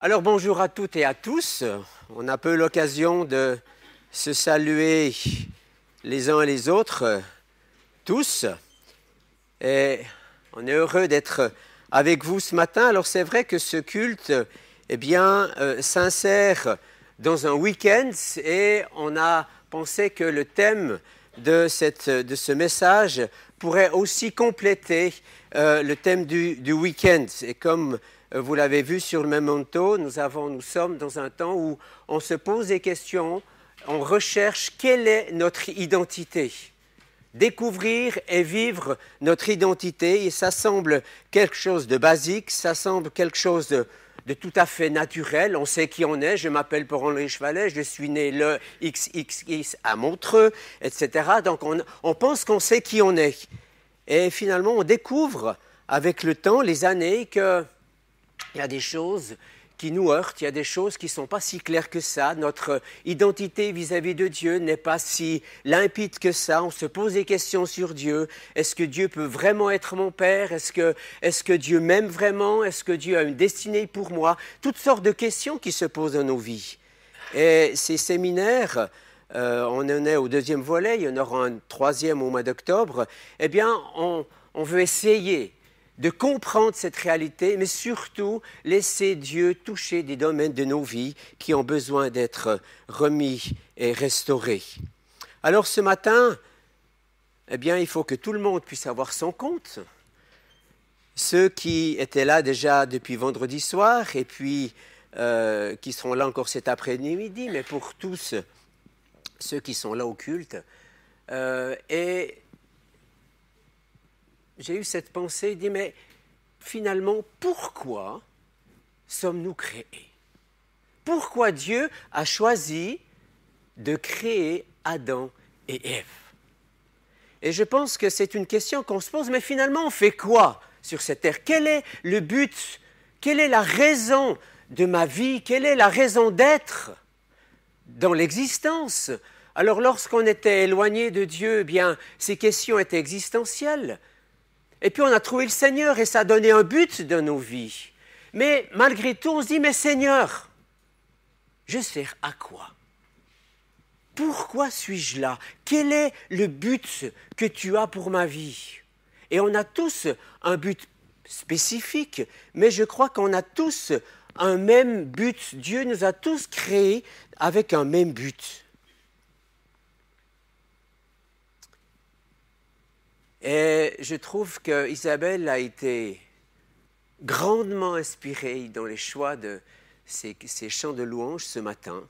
Alors bonjour à toutes et à tous. On a peu l'occasion de se saluer les uns et les autres, tous. Et on est heureux d'être avec vous ce matin. Alors c'est vrai que ce culte s'insère dans un week-end et on a pensé que le thème de ce message pourrait aussi compléter le thème du week-end. Et comme vous l'avez vu sur le memento, nous sommes dans un temps où on se pose des questions, on recherche quelle est notre identité. Découvrir et vivre notre identité, et ça semble quelque chose de basique, ça semble quelque chose de tout à fait naturel. On sait qui on est, je m'appelle Paul-Henri Chevalet, je suis né le XXX à Montreux, etc. Donc on pense qu'on sait qui on est. Et finalement, on découvre avec le temps, les années, qu'il y a des choses qui nous heurtent, il y a des choses qui ne sont pas si claires que ça. Notre identité vis-à-vis de Dieu n'est pas si limpide que ça. On se pose des questions sur Dieu. Est-ce que Dieu peut vraiment être mon Père? Est-ce que Dieu m'aime vraiment? Est-ce que Dieu a une destinée pour moi? Toutes sortes de questions qui se posent dans nos vies. Et ces séminaires, on en est au deuxième volet, il y en aura un troisième au mois d'octobre. Eh bien, on veut essayer de comprendre cette réalité, mais surtout laisser Dieu toucher des domaines de nos vies qui ont besoin d'être remis et restaurés. Alors ce matin, eh bien, il faut que tout le monde puisse avoir son compte. Ceux qui étaient là déjà depuis vendredi soir et puis qui seront là encore cet après-midi, mais pour tous ceux qui sont là au culte. Et j'ai eu cette pensée, dit, mais finalement, pourquoi sommes-nous créés? Pourquoi Dieu a choisi de créer Adam et Ève? Et je pense que c'est une question qu'on se pose, mais finalement, on fait quoi sur cette terre? Quel est le but? Quelle est la raison de ma vie? Quelle est la raison d'être dans l'existence? Alors, lorsqu'on était éloigné de Dieu, eh bien, ces questions étaient existentielles. Et puis on a trouvé le Seigneur et ça a donné un but dans nos vies. Mais malgré tout, on se dit, mais Seigneur, je sers à quoi? Pourquoi suis-je là? Quel est le but que tu as pour ma vie? Et on a tous un but spécifique, mais je crois qu'on a tous un même but. Dieu nous a tous créés avec un même but. Et je trouve qu'Isabelle a été grandement inspirée dans les choix de ces chants de louange ce matin.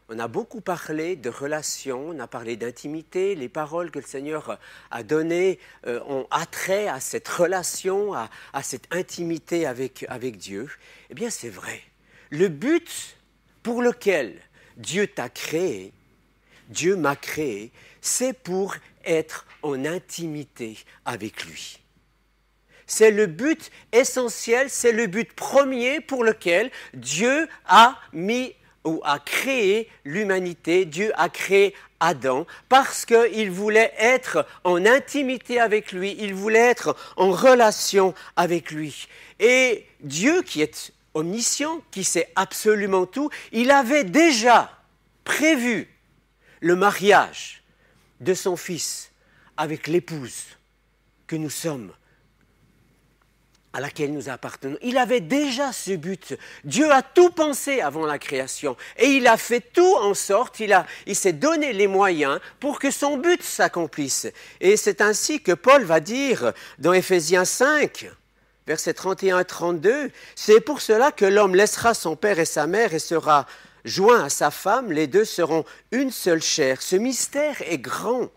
On a beaucoup parlé de relations, on a parlé d'intimité. Les paroles que le Seigneur a données ont attrait à cette relation, à cette intimité avec Dieu. Eh bien, c'est vrai. Le but pour lequel Dieu t'a créé, Dieu m'a créé, c'est pour être en intimité avec lui. C'est le but essentiel, c'est le but premier pour lequel Dieu a mis ou a créé l'humanité, Dieu a créé Adam, parce qu'il voulait être en intimité avec lui, il voulait être en relation avec lui. Et Dieu qui est omniscient, qui sait absolument tout, il avait déjà prévu le mariage de son Fils avec l'épouse que nous sommes, à laquelle nous appartenons. Il avait déjà ce but. Dieu a tout pensé avant la création et il a fait tout en sorte, il s'est donné les moyens pour que son but s'accomplisse. Et c'est ainsi que Paul va dire dans Éphésiens 5, versets 31 et 32, « C'est pour cela que l'homme laissera son père et sa mère et sera joint à sa femme, les deux seront une seule chair. » Ce mystère est grand.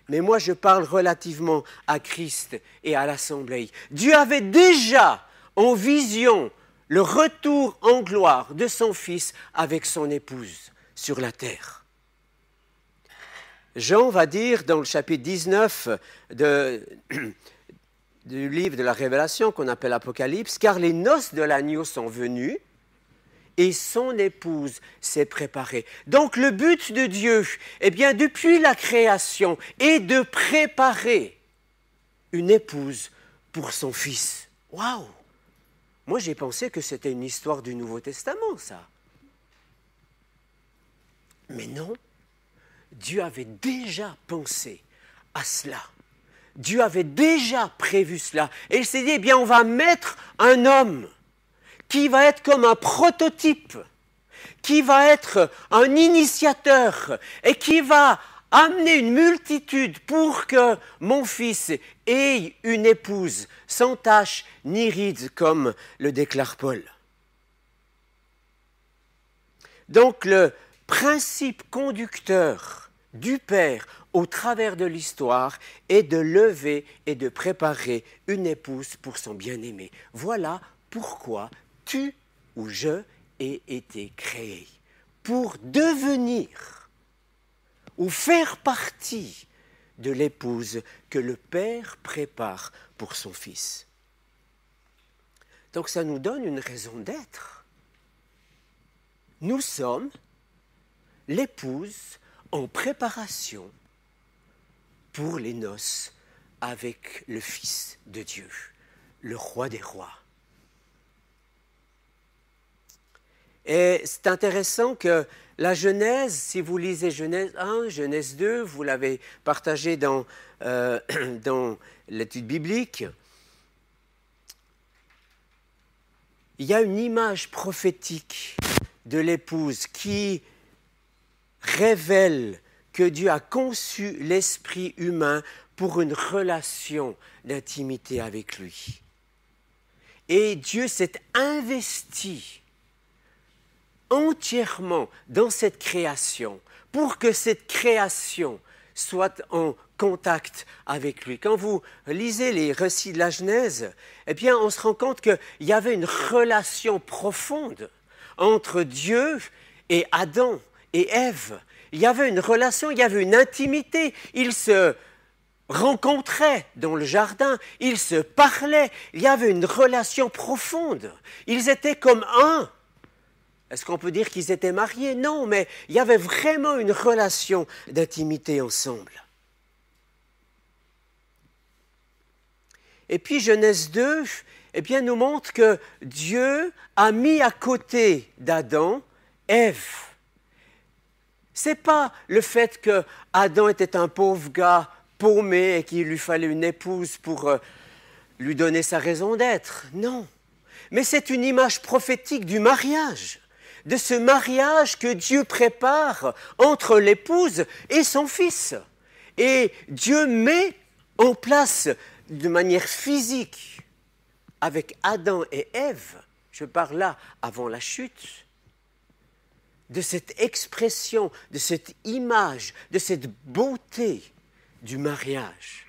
Mais moi, je parle relativement à Christ et à l'Assemblée. Dieu avait déjà en vision le retour en gloire de son Fils avec son épouse sur la terre. Jean va dire dans le chapitre 19 du livre de la Révélation qu'on appelle Apocalypse, « Car les noces de l'agneau sont venues, et son épouse s'est préparée. » Donc le but de Dieu, eh bien, depuis la création, est de préparer une épouse pour son Fils. Waouh! Moi, j'ai pensé que c'était une histoire du Nouveau Testament, ça. Mais non, Dieu avait déjà pensé à cela. Dieu avait déjà prévu cela. Et il s'est dit, eh bien, on va mettre un homme qui va être comme un prototype, qui va être un initiateur et qui va amener une multitude pour que mon fils ait une épouse sans tache ni rides, comme le déclare Paul. Donc le principe conducteur du Père au travers de l'histoire est de lever et de préparer une épouse pour son bien-aimé. Voilà pourquoi tu ou je ai été créé, pour devenir ou faire partie de l'épouse que le Père prépare pour son Fils. Donc ça nous donne une raison d'être. Nous sommes l'épouse en préparation pour les noces avec le Fils de Dieu, le Roi des rois. Et c'est intéressant que la Genèse, si vous lisez Genèse 1, Genèse 2, vous l'avez partagé dans l'étude biblique, il y a une image prophétique de l'épouse qui révèle que Dieu a conçu l'esprit humain pour une relation d'intimité avec lui. Et Dieu s'est investi entièrement dans cette création pour que cette création soit en contact avec lui. Quand vous lisez les récits de la Genèse, eh bien, on se rend compte qu'il y avait une relation profonde entre Dieu et Adam et Ève. Il y avait une relation, il y avait une intimité. Ils se rencontraient dans le jardin, ils se parlaient. Il y avait une relation profonde. Ils étaient comme un. Est-ce qu'on peut dire qu'ils étaient mariés? Non, mais il y avait vraiment une relation d'intimité ensemble. Et puis Genèse 2, eh bien, nous montre que Dieu a mis à côté d'Adam Ève. Ce n'est pas le fait que Adam était un pauvre gars paumé et qu'il lui fallait une épouse pour lui donner sa raison d'être. Non, mais c'est une image prophétique du mariage, de ce mariage que Dieu prépare entre l'épouse et son fils. Et Dieu met en place de manière physique avec Adam et Ève, je parle là avant la chute, de cette expression, de cette image, de cette beauté du mariage,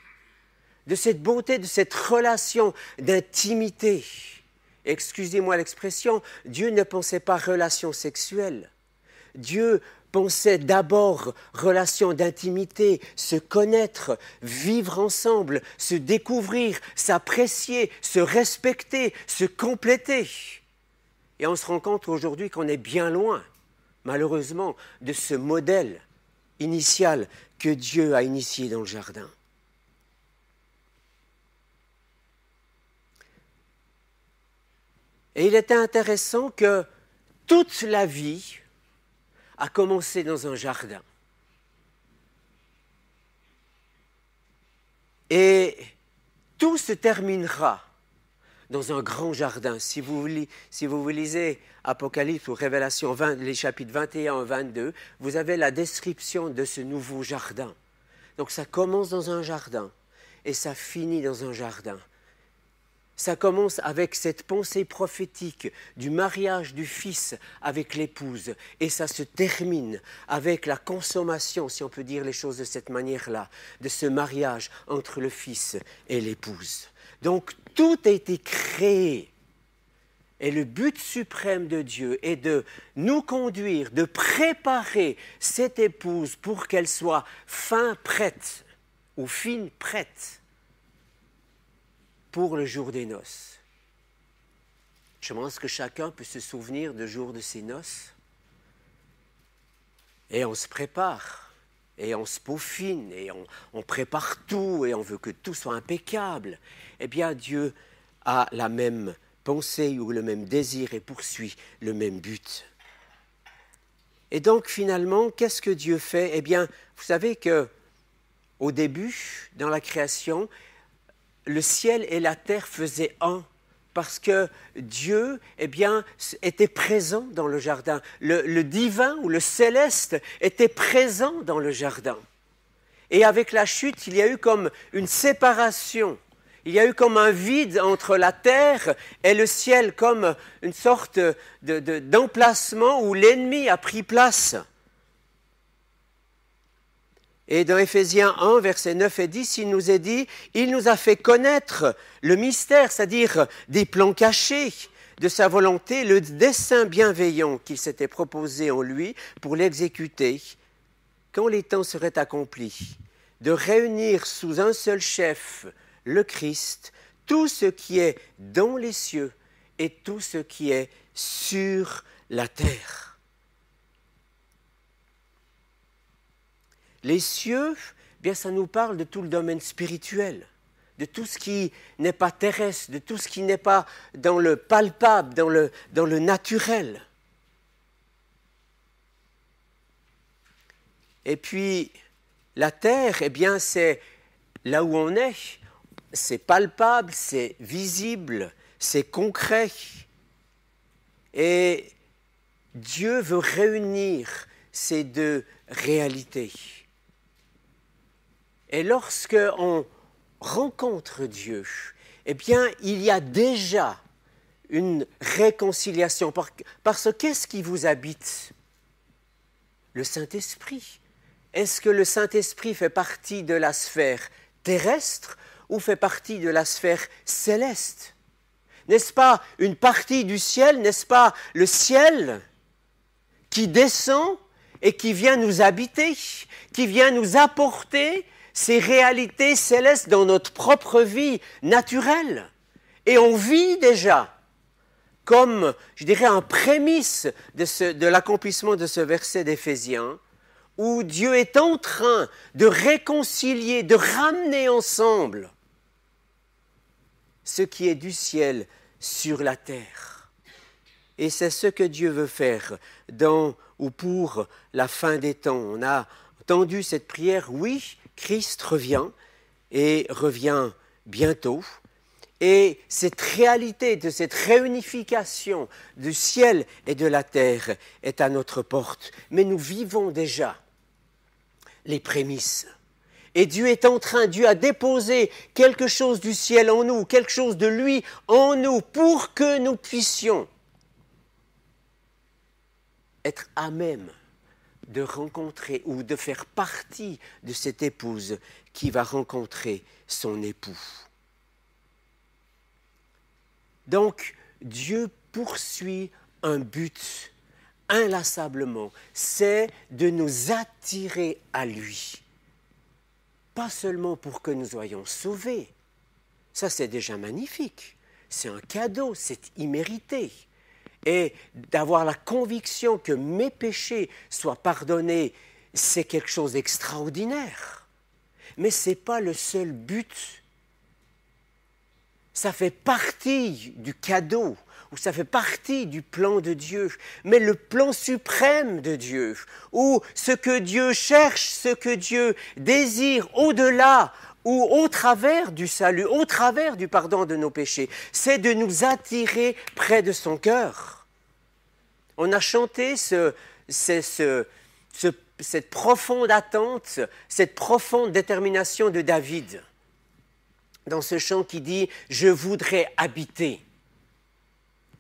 de cette beauté, de cette relation d'intimité. Excusez-moi l'expression, Dieu ne pensait pas relation sexuelle. Dieu pensait d'abord relation d'intimité, se connaître, vivre ensemble, se découvrir, s'apprécier, se respecter, se compléter. Et on se rend compte aujourd'hui qu'on est bien loin, malheureusement, de ce modèle initial que Dieu a initié dans le jardin. Et il était intéressant que toute la vie a commencé dans un jardin. Et tout se terminera dans un grand jardin. Si vous lisez Apocalypse ou Révélation 20, les chapitres 21 et 22, vous avez la description de ce nouveau jardin. Donc ça commence dans un jardin et ça finit dans un jardin. Ça commence avec cette pensée prophétique du mariage du Fils avec l'épouse et ça se termine avec la consommation, si on peut dire les choses de cette manière-là, de ce mariage entre le Fils et l'épouse. Donc tout a été créé et le but suprême de Dieu est de nous conduire, de préparer cette épouse pour qu'elle soit fin prête ou fine prête pour le jour des noces. Je pense que chacun peut se souvenir du jour de ses noces. Et on se prépare, et on se peaufine, et on prépare tout, et on veut que tout soit impeccable. Eh bien, Dieu a la même pensée ou le même désir et poursuit le même but. Et donc finalement, qu'est-ce que Dieu fait? Eh bien, vous savez que au début, dans la création, le ciel et la terre faisaient un, parce que Dieu, eh bien, était présent dans le jardin. Le divin ou le céleste était présent dans le jardin. Et avec la chute, il y a eu comme une séparation. Il y a eu comme un vide entre la terre et le ciel, comme une sorte d'emplacement où l'ennemi a pris place. Et dans Éphésiens 1, versets 9 et 10, il nous est dit « Il nous a fait connaître le mystère, c'est-à-dire des plans cachés de sa volonté, le dessein bienveillant qu'il s'était proposé en lui pour l'exécuter, quand les temps seraient accomplis, de réunir sous un seul chef, le Christ, tout ce qui est dans les cieux et tout ce qui est sur la terre. » Les cieux, bien, ça nous parle de tout le domaine spirituel, de tout ce qui n'est pas terrestre, de tout ce qui n'est pas dans le palpable, dans le naturel. Et puis, la terre, eh bien, c'est là où on est, c'est palpable, c'est visible, c'est concret. Et Dieu veut réunir ces deux réalités. Et lorsque on rencontre Dieu, eh bien, il y a déjà une réconciliation. Parce que qu'est-ce qui vous habite? Le Saint-Esprit. Est-ce que le Saint-Esprit fait partie de la sphère terrestre ou fait partie de la sphère céleste? N'est-ce pas une partie du ciel, n'est-ce pas le ciel qui descend et qui vient nous habiter, qui vient nous apporter ces réalités célestes dans notre propre vie naturelle. Et on vit déjà comme, je dirais, un prémisse de l'accomplissement de ce verset d'Éphésiens, où Dieu est en train de réconcilier, de ramener ensemble ce qui est du ciel sur la terre. Et c'est ce que Dieu veut faire dans ou pour la fin des temps. On a entendu cette prière, oui, Christ revient et revient bientôt. Et cette réalité de cette réunification du ciel et de la terre est à notre porte. Mais nous vivons déjà les prémices. Et Dieu est en train, Dieu a déposé quelque chose du ciel en nous, quelque chose de lui en nous pour que nous puissions être à même de rencontrer ou de faire partie de cette épouse qui va rencontrer son époux. Donc, Dieu poursuit un but inlassablement, c'est de nous attirer à lui. Pas seulement pour que nous soyons sauvés, ça c'est déjà magnifique, c'est un cadeau, c'est immérité. Et d'avoir la conviction que mes péchés soient pardonnés, c'est quelque chose d'extraordinaire. Mais ce n'est pas le seul but. Ça fait partie du cadeau, ou ça fait partie du plan de Dieu. Mais le plan suprême de Dieu, ou ce que Dieu cherche, ce que Dieu désire au-delà, ou au travers du salut, au travers du pardon de nos péchés, c'est de nous attirer près de son cœur. On a chanté cette profonde attente, cette profonde détermination de David, dans ce chant qui dit « Je voudrais habiter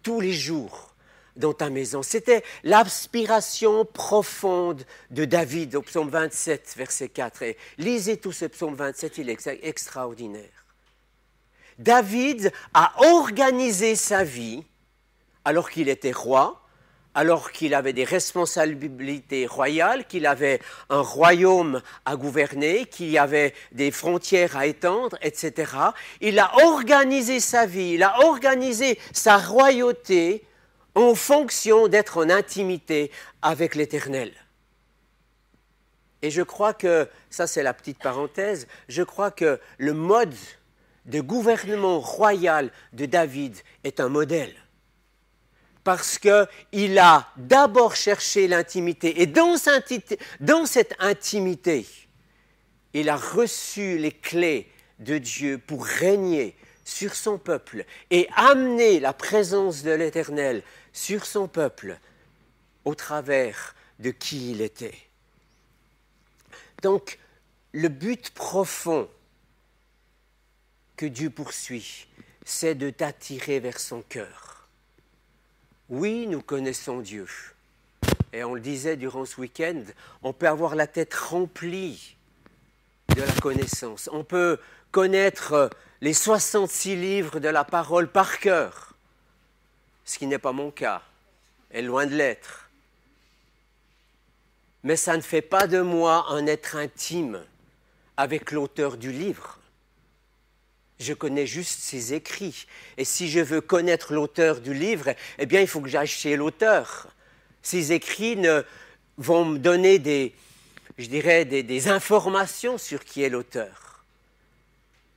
tous les jours dans ta maison ». C'était l'aspiration profonde de David au psaume 27, verset 4. Et lisez tout ce psaume 27, il est extraordinaire. David a organisé sa vie alors qu'il était roi, alors qu'il avait des responsabilités royales, qu'il avait un royaume à gouverner, qu'il y avait des frontières à étendre, etc. Il a organisé sa vie, il a organisé sa royauté en fonction d'être en intimité avec l'Éternel. Et je crois que, ça c'est la petite parenthèse, je crois que le mode de gouvernement royal de David est un modèle. Parce qu'il a d'abord cherché l'intimité, et dans cette intimité, il a reçu les clés de Dieu pour régner sur son peuple et amener la présence de l'Éternel sur son peuple au travers de qui il était. Donc, le but profond que Dieu poursuit, c'est de t'attirer vers son cœur. Oui, nous connaissons Dieu. Et on le disait durant ce week-end, on peut avoir la tête remplie de la connaissance. On peut connaître les 66 livres de la parole par cœur, ce qui n'est pas mon cas, est loin de l'être. Mais ça ne fait pas de moi un être intime avec l'auteur du livre. Je connais juste ses écrits. Et si je veux connaître l'auteur du livre, eh bien, il faut que j'aille chez l'auteur. Ses écrits vont me donner des informations sur qui est l'auteur.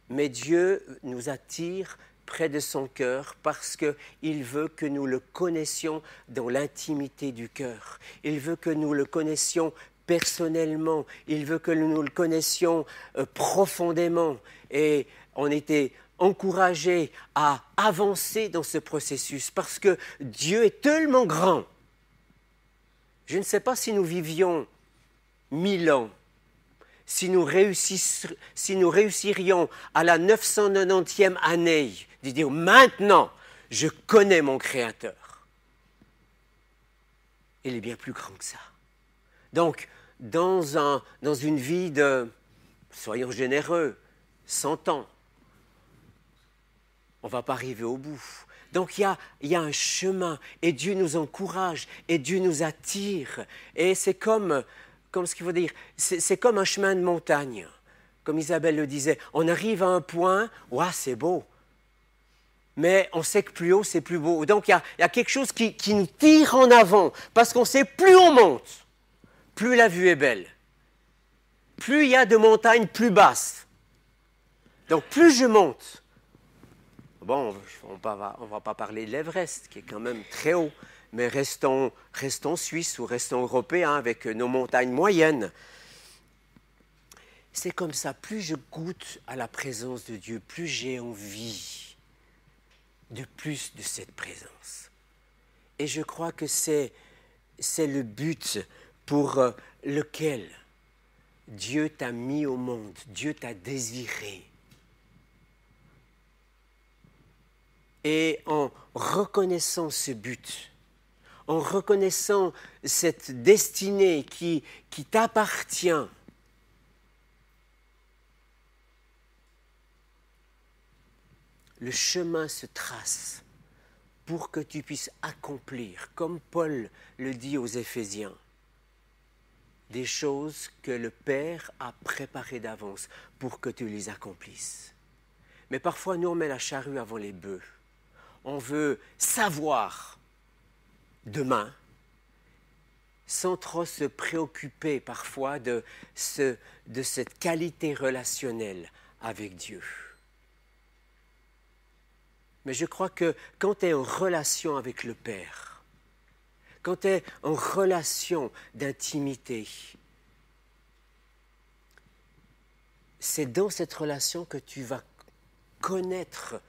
Mais Dieu nous attire près de son cœur parce qu'il veut que nous le connaissions dans l'intimité du cœur. Il veut que nous le connaissions personnellement. Il veut que nous le connaissions profondément. Et on était encouragés à avancer dans ce processus parce que Dieu est tellement grand. Je ne sais pas si nous vivions 1000 ans, si nous réussirions à la 990e année de dire maintenant, je connais mon Créateur. Il est bien plus grand que ça. Donc, dans une vie de, soyons généreux, 100 ans, on ne va pas arriver au bout. Donc il y a un chemin et Dieu nous encourage et Dieu nous attire. Et c'est comme ce qu'il faut dire, c'est comme un chemin de montagne. Comme Isabelle le disait, on arrive à un point, ouah, c'est beau. Mais on sait que plus haut, c'est plus beau. Donc il y a quelque chose qui nous tire en avant. Parce qu'on sait, plus on monte, plus la vue est belle. Plus il y a de montagnes plus basses. Donc plus je monte, bon, on ne va pas parler de l'Everest, qui est quand même très haut, mais restons suisses ou restons européens avec nos montagnes moyennes. C'est comme ça, plus je goûte à la présence de Dieu, plus j'ai envie de plus de cette présence. Et je crois que c'est le but pour lequel Dieu t'a mis au monde, Dieu t'a désiré. Et en reconnaissant ce but, en reconnaissant cette destinée qui t'appartient, le chemin se trace pour que tu puisses accomplir, comme Paul le dit aux Éphésiens, des choses que le Père a préparées d'avance pour que tu les accomplisses. Mais parfois, nous, on met la charrue avant les bœufs. On veut savoir demain, sans trop se préoccuper parfois de cette qualité relationnelle avec Dieu. Mais je crois que quand tu es en relation avec le Père, quand tu es en relation d'intimité, c'est dans cette relation que tu vas connaître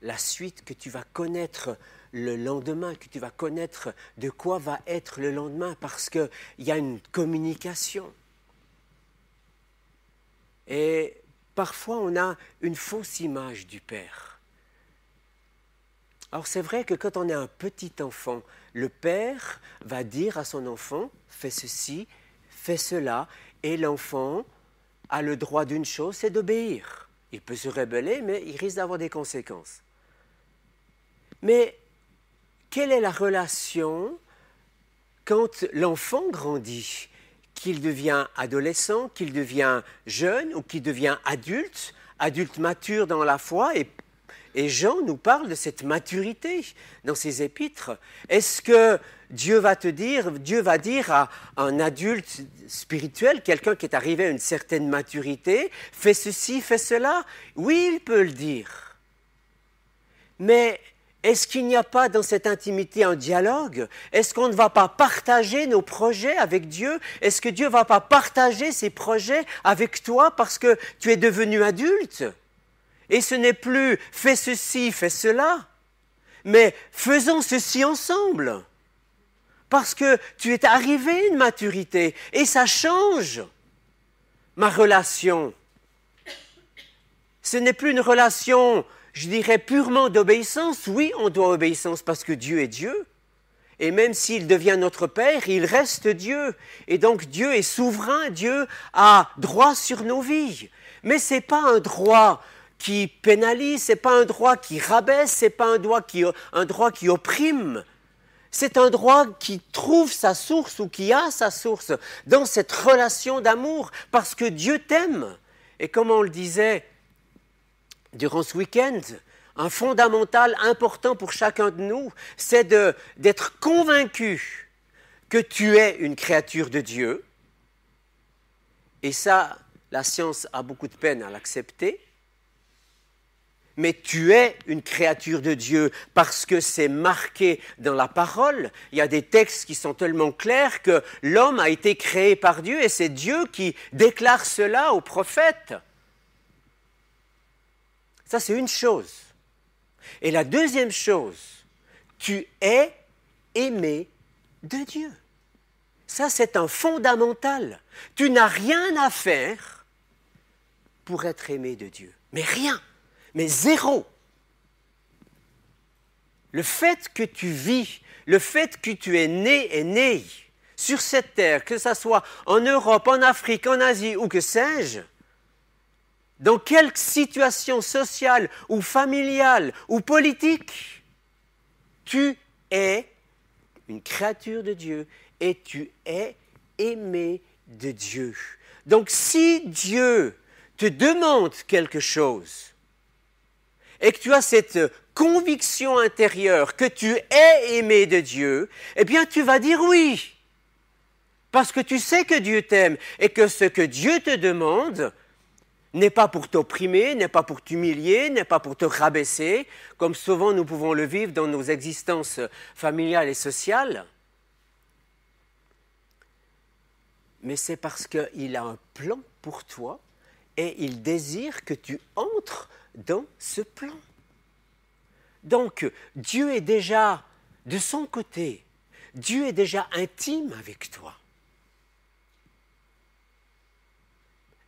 la suite, que tu vas connaître le lendemain, que tu vas connaître de quoi va être le lendemain, parce qu'il y a une communication. Et parfois, on a une fausse image du Père. Alors c'est vrai que quand on est un petit enfant, le Père va dire à son enfant, fais ceci, fais cela, et l'enfant a le droit d'une chose, c'est d'obéir. Il peut se rebeller, mais il risque d'avoir des conséquences. Mais quelle est la relation quand l'enfant grandit, qu'il devient adolescent, qu'il devient jeune ou qu'il devient adulte mature dans la foi et et Jean nous parle de cette maturité dans ses épîtres. Est-ce que Dieu va dire à un adulte spirituel, quelqu'un qui est arrivé à une certaine maturité, fais ceci, fais cela? Oui, il peut le dire. Mais est-ce qu'il n'y a pas dans cette intimité un dialogue? Est-ce qu'on ne va pas partager nos projets avec Dieu? Est-ce que Dieu ne va pas partager ses projets avec toi parce que tu es devenu adulte? Et ce n'est plus fais ceci, fais cela, mais faisons ceci ensemble. Parce que tu es arrivé à une maturité et ça change ma relation. Ce n'est plus une relation, je dirais, purement d'obéissance. Oui, on doit obéissance parce que Dieu est Dieu. Et même s'il devient notre Père, il reste Dieu. Et donc Dieu est souverain, Dieu a droit sur nos vies. Mais ce n'est pas un droit qui pénalise, ce n'est pas un droit qui rabaisse, ce n'est pas un droit qui opprime. C'est un droit qui trouve sa source ou qui a sa source dans cette relation d'amour parce que Dieu t'aime. Et comme on le disait durant ce week-end, un fondamental important pour chacun de nous, c'est d'être convaincu que tu es une créature de Dieu. Et ça, la science a beaucoup de peine à l'accepter. Mais tu es une créature de Dieu parce que c'est marqué dans la parole. Il y a des textes qui sont tellement clairs que l'homme a été créé par Dieu et c'est Dieu qui déclare cela aux prophètes. Ça, c'est une chose. Et la deuxième chose, tu es aimé de Dieu. Ça, c'est un fondamental. Tu n'as rien à faire pour être aimé de Dieu. Mais rien. Mais zéro. Le fait que tu vis, le fait que tu es né sur cette terre, que ce soit en Europe, en Afrique, en Asie ou que sais-je, dans quelque situation sociale ou familiale ou politique, tu es une créature de Dieu et tu es aimé de Dieu. Donc si Dieu te demande quelque chose, et que tu as cette conviction intérieure que tu es aimé de Dieu, eh bien tu vas dire oui. Parce que tu sais que Dieu t'aime et que ce que Dieu te demande n'est pas pour t'opprimer, n'est pas pour t'humilier, n'est pas pour te rabaisser, comme souvent nous pouvons le vivre dans nos existences familiales et sociales. Mais c'est parce qu'il a un plan pour toi et il désire que tu entres dans ce plan. Donc, Dieu est déjà de son côté. Dieu est déjà intime avec toi.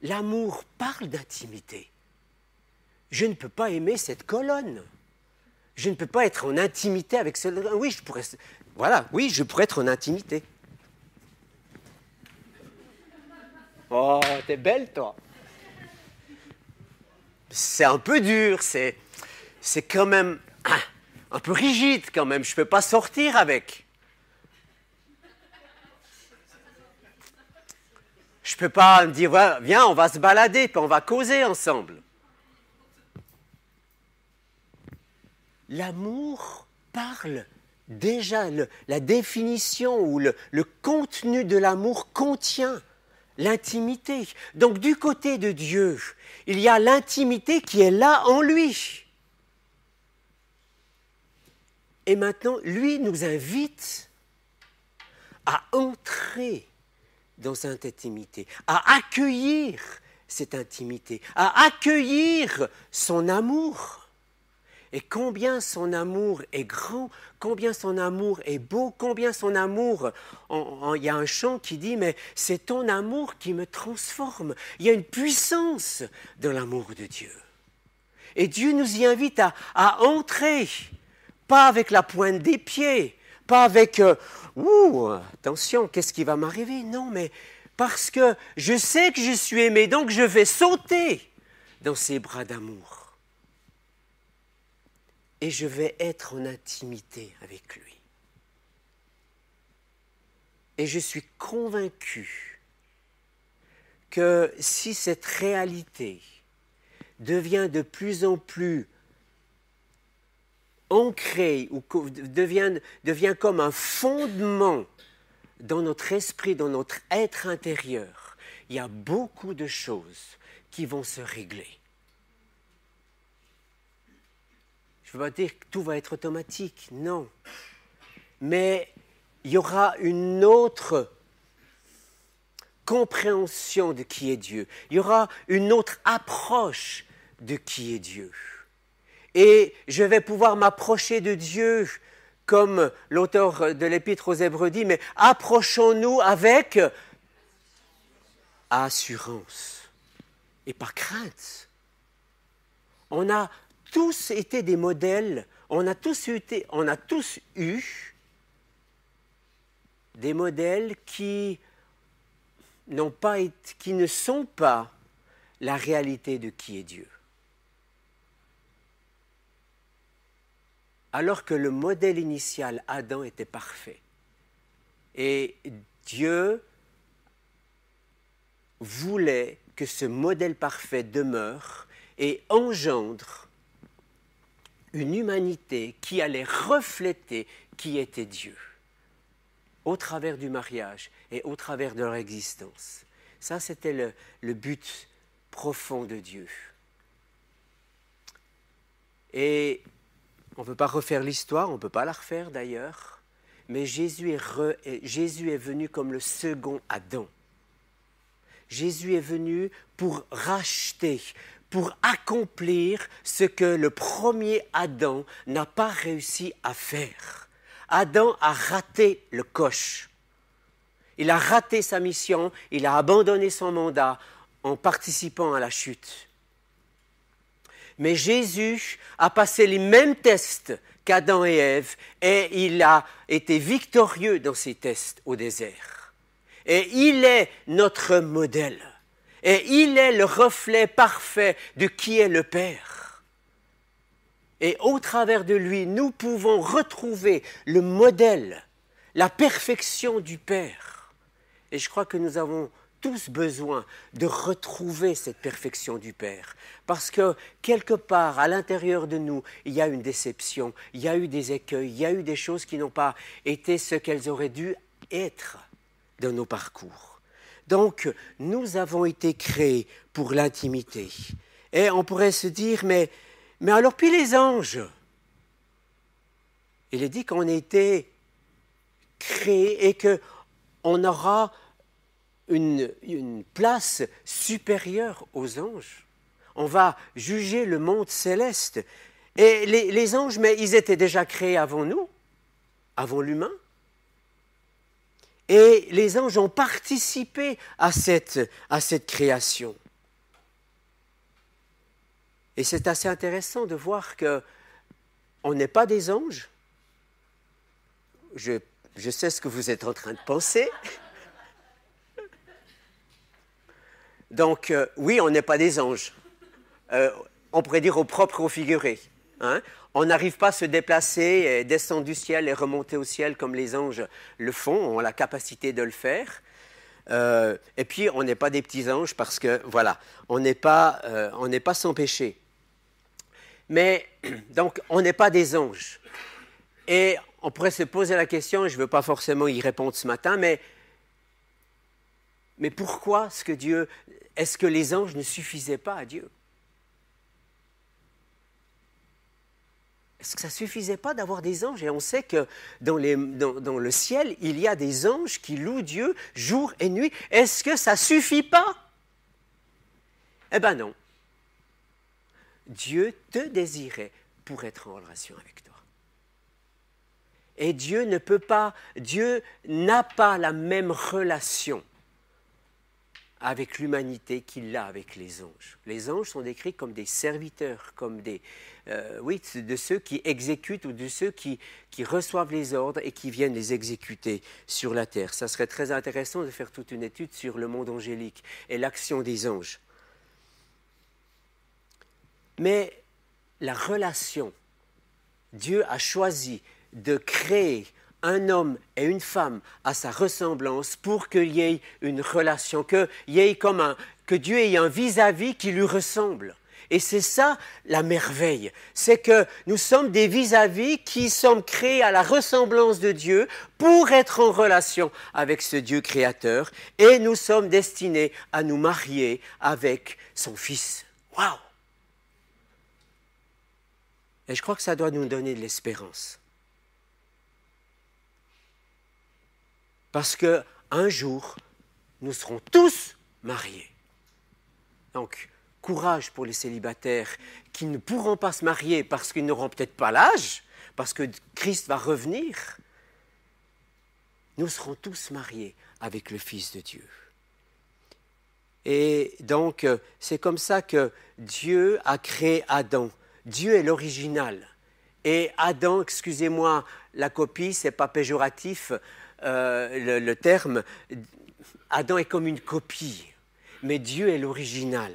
L'amour parle d'intimité. Je ne peux pas aimer cette colonne. Je ne peux pas être en intimité avec celle-là. Oui, je pourrais être en intimité. Oh, t'es belle, toi. C'est un peu dur, c'est quand même un peu rigide quand même, je ne peux pas sortir avec. Je ne peux pas me dire, ouais, viens, on va se balader, puis on va causer ensemble. L'amour parle déjà, la définition ou le contenu de l'amour contient l'intimité. Donc du côté de Dieu, il y a l'intimité qui est là en lui. Et maintenant, lui nous invite à entrer dans cette intimité, à accueillir cette intimité, à accueillir son amour. Et combien son amour est grand, combien son amour est beau, combien son amour, il y a un chant qui dit, mais c'est ton amour qui me transforme. Il y a une puissance dans l'amour de Dieu. Et Dieu nous y invite à entrer, pas avec la pointe des pieds, pas avec, attention, qu'est-ce qui va m'arriver? Non, mais parce que je sais que je suis aimé, donc je vais sauter dans ses bras d'amour. Et je vais être en intimité avec lui. Et je suis convaincu que si cette réalité devient de plus en plus ancré ou devient comme un fondement dans notre esprit, dans notre être intérieur, il y a beaucoup de choses qui vont se régler. Je ne veux pas dire que tout va être automatique, non. Mais il y aura une autre compréhension de qui est Dieu. Il y aura une autre approche de qui est Dieu. Et je vais pouvoir m'approcher de Dieu, comme l'auteur de l'Épître aux Hébreux dit, mais approchons-nous avec assurance et par crainte. On a tous été des modèles, on a tous eu des modèles qui ne sont pas la réalité de qui est Dieu. Alors que le modèle initial, Adam, était parfait. Et Dieu voulait que ce modèle parfait demeure et engendre une humanité qui allait refléter qui était Dieu, au travers du mariage et au travers de leur existence. Ça, c'était le but profond de Dieu. Et on ne peut pas refaire l'histoire, on ne peut pas la refaire d'ailleurs, mais Jésus est venu comme le second Adam. Jésus est venu pour racheter, pour accomplir ce que le premier Adam n'a pas réussi à faire. Adam a raté le coche. Il a raté sa mission, il a abandonné son mandat en participant à la chute. Mais Jésus a passé les mêmes tests qu'Adam et Ève et il a été victorieux dans ces tests au désert. Et il est notre modèle. Et il est le reflet parfait de qui est le Père. Et au travers de lui, nous pouvons retrouver le modèle, la perfection du Père. Et je crois que nous avons tous besoin de retrouver cette perfection du Père. Parce que quelque part, à l'intérieur de nous, il y a une déception, il y a eu des écueils, il y a eu des choses qui n'ont pas été ce qu'elles auraient dû être dans nos parcours. Donc, nous avons été créés pour l'intimité. Et on pourrait se dire, mais alors, puis les anges? Il est dit qu'on a été créés et qu'on aura une place supérieure aux anges. On va juger le monde céleste. Et les anges, mais ils étaient déjà créés avant nous, avant l'humain. Et les anges ont participé à cette création. Et c'est assez intéressant de voir qu'on n'est pas des anges. Je sais ce que vous êtes en train de penser. Donc, oui, on n'est pas des anges. On pourrait dire au propre, au figuré. Hein? On n'arrive pas à se déplacer, descendre du ciel et remonter au ciel comme les anges le font, ont la capacité de le faire. Et puis, on n'est pas des petits anges parce que, voilà, on n'est pas sans péché. Mais, donc, on n'est pas des anges. Et on pourrait se poser la question, je ne veux pas forcément y répondre ce matin, mais pourquoi est-ce que les anges ne suffisaient pas à Dieu? Est-ce que ça ne suffisait pas d'avoir des anges? Et on sait que dans le ciel, il y a des anges qui louent Dieu jour et nuit. Est-ce que ça ne suffit pas? Eh bien non. Dieu te désirait pour être en relation avec toi. Et Dieu n'a pas la même relation avec l'humanité qu'il a avec les anges. Les anges sont décrits comme des serviteurs, comme de ceux qui exécutent ou de ceux qui reçoivent les ordres et qui viennent les exécuter sur la terre. Ça serait très intéressant de faire toute une étude sur le monde angélique et l'action des anges. Mais la relation, Dieu a choisi de créer un homme et une femme à sa ressemblance pour qu'il y ait une relation, que Dieu ait un vis-à-vis qui lui ressemble. Et c'est ça la merveille, c'est que nous sommes des vis-à-vis qui sommes créés à la ressemblance de Dieu pour être en relation avec ce Dieu créateur et nous sommes destinés à nous marier avec son Fils. Waouh! Et je crois que ça doit nous donner de l'espérance. Parce qu'un jour, nous serons tous mariés. Donc, courage pour les célibataires qui ne pourront pas se marier parce qu'ils n'auront peut-être pas l'âge, parce que Christ va revenir. Nous serons tous mariés avec le Fils de Dieu. Et donc, c'est comme ça que Dieu a créé Adam. Dieu est l'original. Et Adam, excusez-moi, la copie, ce n'est pas péjoratif, le terme. Adam est comme une copie, mais Dieu est l'original.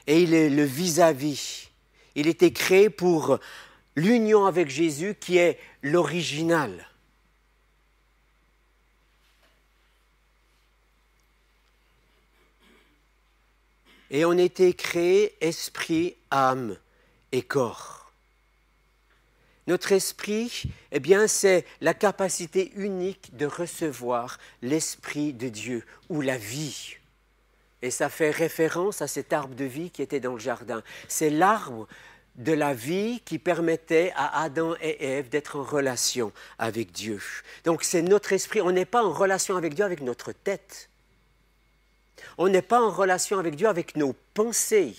Et il est le vis-à-vis. Il était créé pour l'union avec Jésus qui est l'original. Et on était créé esprit, âme et corps. Notre esprit, eh bien, c'est la capacité unique de recevoir l'Esprit de Dieu ou la vie. Et ça fait référence à cet arbre de vie qui était dans le jardin. C'est l'arbre de la vie qui permettait à Adam et Ève d'être en relation avec Dieu. Donc c'est notre esprit. On n'est pas en relation avec Dieu avec notre tête. On n'est pas en relation avec Dieu avec nos pensées.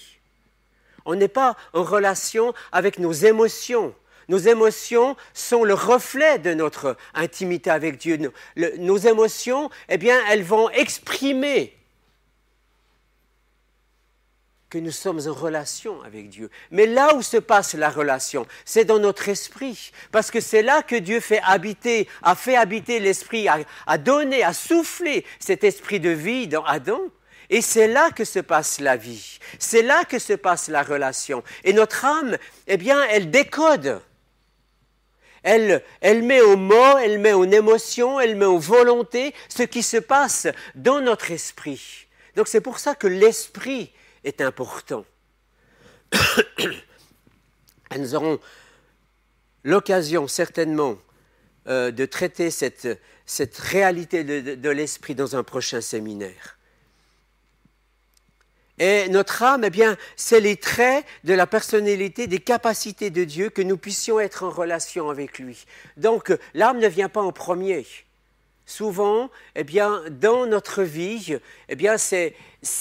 On n'est pas en relation avec nos émotions. Nos émotions sont le reflet de notre intimité avec Dieu. Nos émotions, eh bien, elles vont exprimer que nous sommes en relation avec Dieu. Mais là où se passe la relation, c'est dans notre esprit. Parce que c'est là que Dieu a fait habiter l'esprit, a donné, a soufflé cet esprit de vie dans Adam. Et c'est là que se passe la vie. C'est là que se passe la relation. Et notre âme, eh bien, elle décode. Elle met aux mots, elle met aux émotions, elle met aux volontés ce qui se passe dans notre esprit. Donc c'est pour ça que l'esprit est important. Nous aurons l'occasion certainement de traiter cette réalité de l'esprit dans un prochain séminaire. Et notre âme, eh bien, c'est les traits de la personnalité, des capacités de Dieu, que nous puissions être en relation avec lui. Donc, l'âme ne vient pas en premier. Souvent, eh bien, dans notre vie, eh bien, c'est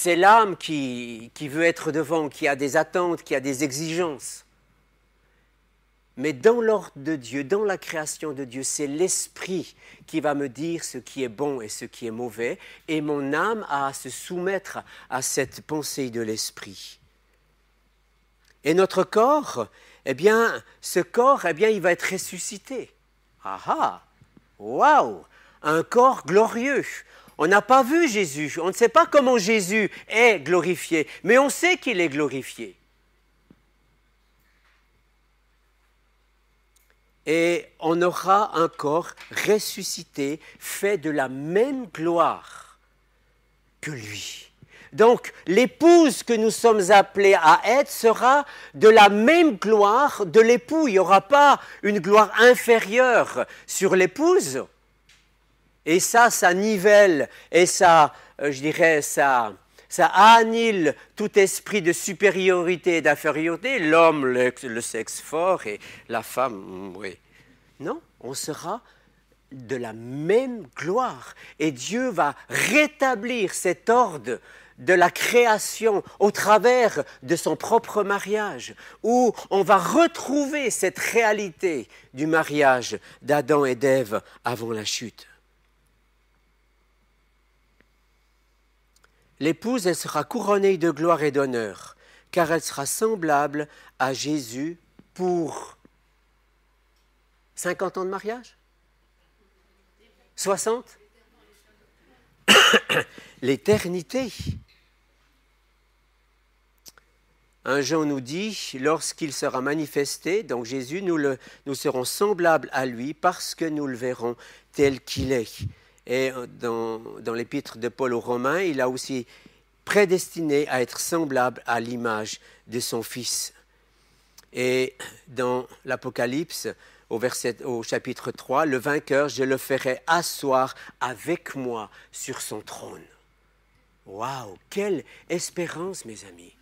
l'âme qui veut être devant, qui a des attentes, qui a des exigences. Mais dans l'ordre de Dieu, dans la création de Dieu, c'est l'esprit qui va me dire ce qui est bon et ce qui est mauvais, et mon âme a à se soumettre à cette pensée de l'esprit. Et notre corps, eh bien, ce corps, eh bien, il va être ressuscité. Ah ah, waouh, un corps glorieux. On n'a pas vu Jésus, on ne sait pas comment Jésus est glorifié, mais on sait qu'il est glorifié. Et on aura un corps ressuscité, fait de la même gloire que lui. Donc, l'épouse que nous sommes appelés à être sera de la même gloire de l'époux. Il n'y aura pas une gloire inférieure sur l'épouse. Et ça nivelle et ça, je dirais, ça annule tout esprit de supériorité et d'infériorité. L'homme, le sexe fort, et la femme, oui. Non, on sera de la même gloire. Et Dieu va rétablir cet ordre de la création au travers de son propre mariage, où on va retrouver cette réalité du mariage d'Adam et d'Ève avant la chute. L'épouse, elle sera couronnée de gloire et d'honneur, car elle sera semblable à Jésus pour 50 ans de mariage? 60? L'éternité. Un Jean nous dit, lorsqu'il sera manifesté, donc Jésus, nous serons semblables à lui parce que nous le verrons tel qu'il est. Et dans l'épître de Paul aux Romains, il a aussi prédestiné à être semblable à l'image de son Fils. Et dans l'Apocalypse, au chapitre 3, le vainqueur, je le ferai asseoir avec moi sur son trône. Waouh, quelle espérance, mes amis!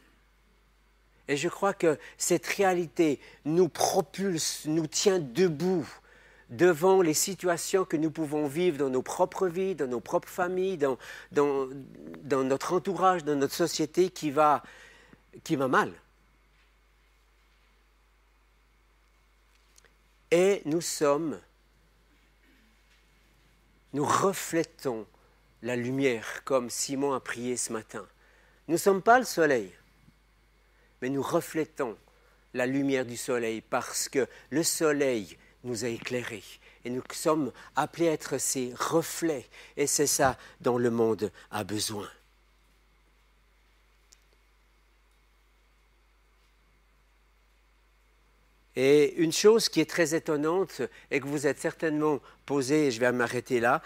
Et je crois que cette réalité nous propulse, nous tient debout devant les situations que nous pouvons vivre dans nos propres vies, dans nos propres familles, dans notre entourage, dans notre société qui va mal. Et nous reflétons la lumière comme Simon a prié ce matin. Nous ne sommes pas le soleil, mais nous reflétons la lumière du soleil parce que le soleil nous a éclairés et nous sommes appelés à être ces reflets et c'est ça dont le monde a besoin. Et une chose qui est très étonnante et que vous êtes certainement posée, et je vais m'arrêter là,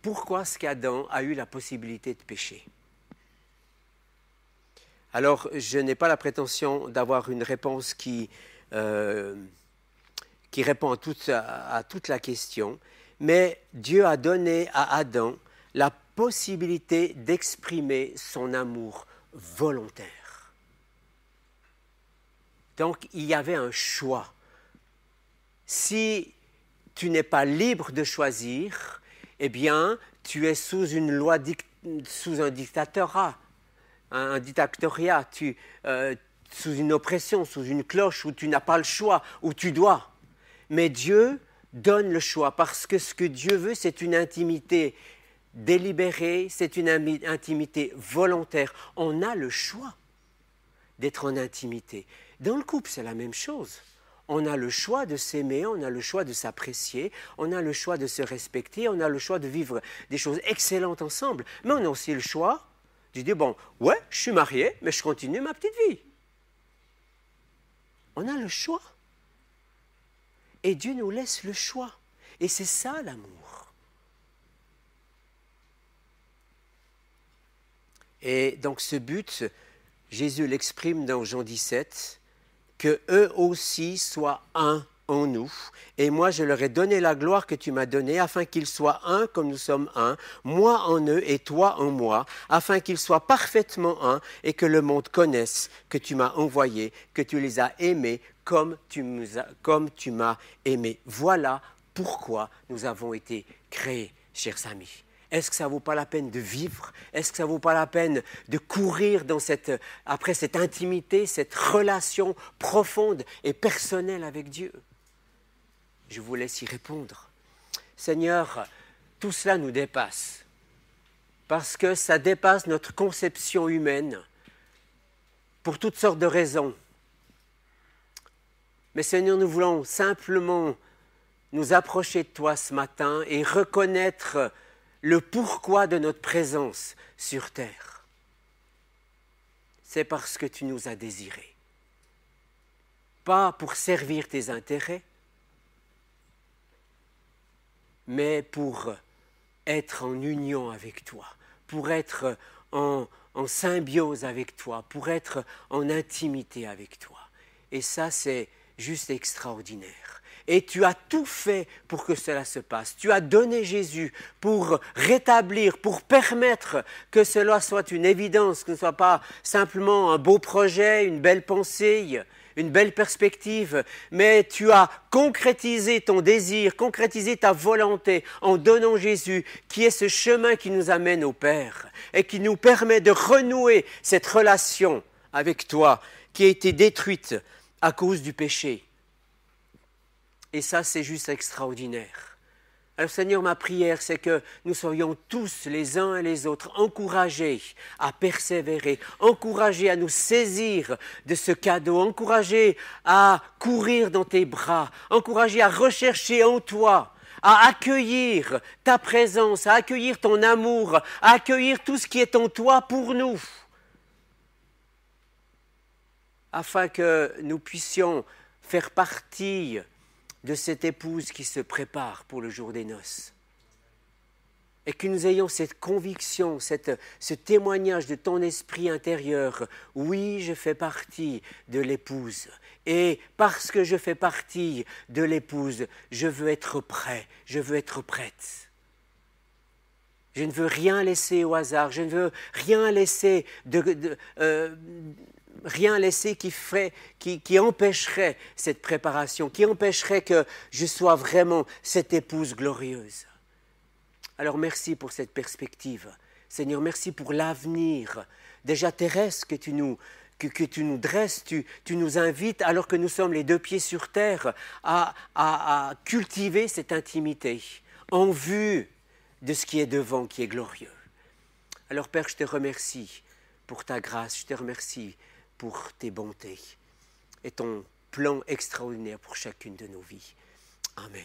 pourquoi est-ce qu'Adam a eu la possibilité de pécher? Alors, je n'ai pas la prétention d'avoir une réponse qui répond à toute la question, mais Dieu a donné à Adam la possibilité d'exprimer son amour volontaire. Donc, il y avait un choix. Si tu n'es pas libre de choisir, eh bien, tu es sous une loi, sous un dictatoriat, sous une oppression, sous une cloche où tu n'as pas le choix, où tu dois. Mais Dieu donne le choix parce que ce que Dieu veut, c'est une intimité délibérée, c'est une intimité volontaire. On a le choix d'être en intimité. Dans le couple, c'est la même chose. On a le choix de s'aimer, on a le choix de s'apprécier, on a le choix de se respecter, on a le choix de vivre des choses excellentes ensemble. Mais on a aussi le choix de dire, bon, ouais, je suis marié, mais je continue ma petite vie. On a le choix. Et Dieu nous laisse le choix. Et c'est ça l'amour. Et donc ce but, Jésus l'exprime dans Jean 17, que eux aussi soient un en nous. Et moi, je leur ai donné la gloire que tu m'as donnée, afin qu'ils soient un comme nous sommes un, moi en eux et toi en moi, afin qu'ils soient parfaitement un et que le monde connaisse que tu m'as envoyé, que tu les as aimés comme tu m'as aimé. Voilà pourquoi nous avons été créés, chers amis. Est-ce que ça ne vaut pas la peine de vivre? Est-ce que ça ne vaut pas la peine de courir après cette intimité, cette relation profonde et personnelle avec Dieu? Je vous laisse y répondre. Seigneur, tout cela nous dépasse parce que ça dépasse notre conception humaine pour toutes sortes de raisons. Mais Seigneur, nous voulons simplement nous approcher de toi ce matin et reconnaître le pourquoi de notre présence sur terre. C'est parce que tu nous as désirés. Pas pour servir tes intérêts, mais pour être en union avec toi, pour être en symbiose avec toi, pour être en intimité avec toi. Et ça, c'est juste extraordinaire. Et tu as tout fait pour que cela se passe. Tu as donné Jésus pour rétablir, pour permettre que cela soit une évidence, que ce ne soit pas simplement un beau projet, une belle pensée, une belle perspective, mais tu as concrétisé ton désir, concrétisé ta volonté en donnant Jésus, qui est ce chemin qui nous amène au Père et qui nous permet de renouer cette relation avec toi qui a été détruite à cause du péché. Et ça, c'est juste extraordinaire. Alors Seigneur, ma prière, c'est que nous soyons tous, les uns et les autres, encouragés à persévérer, encouragés à nous saisir de ce cadeau, encouragés à courir dans tes bras, encouragés à rechercher en toi, à accueillir ta présence, à accueillir ton amour, à accueillir tout ce qui est en toi pour nous, afin que nous puissions faire partie de cette épouse qui se prépare pour le jour des noces. et que nous ayons cette conviction, ce témoignage de ton esprit intérieur. Oui, je fais partie de l'épouse. Et parce que je fais partie de l'épouse, je veux être prêt, je veux être prête. Je ne veux rien laisser au hasard, je ne veux rien laisser, rien laisser qui empêcherait cette préparation, qui empêcherait que je sois vraiment cette épouse glorieuse. Alors merci pour cette perspective. Seigneur, merci pour l'avenir déjà terrestre que tu nous dresses, tu nous invites, alors que nous sommes les deux pieds sur terre, à cultiver cette intimité en vue de ce qui est devant, qui est glorieux. Alors Père, je te remercie pour ta grâce, je te remercie pour tes bontés et ton plan extraordinaire pour chacune de nos vies. Amen.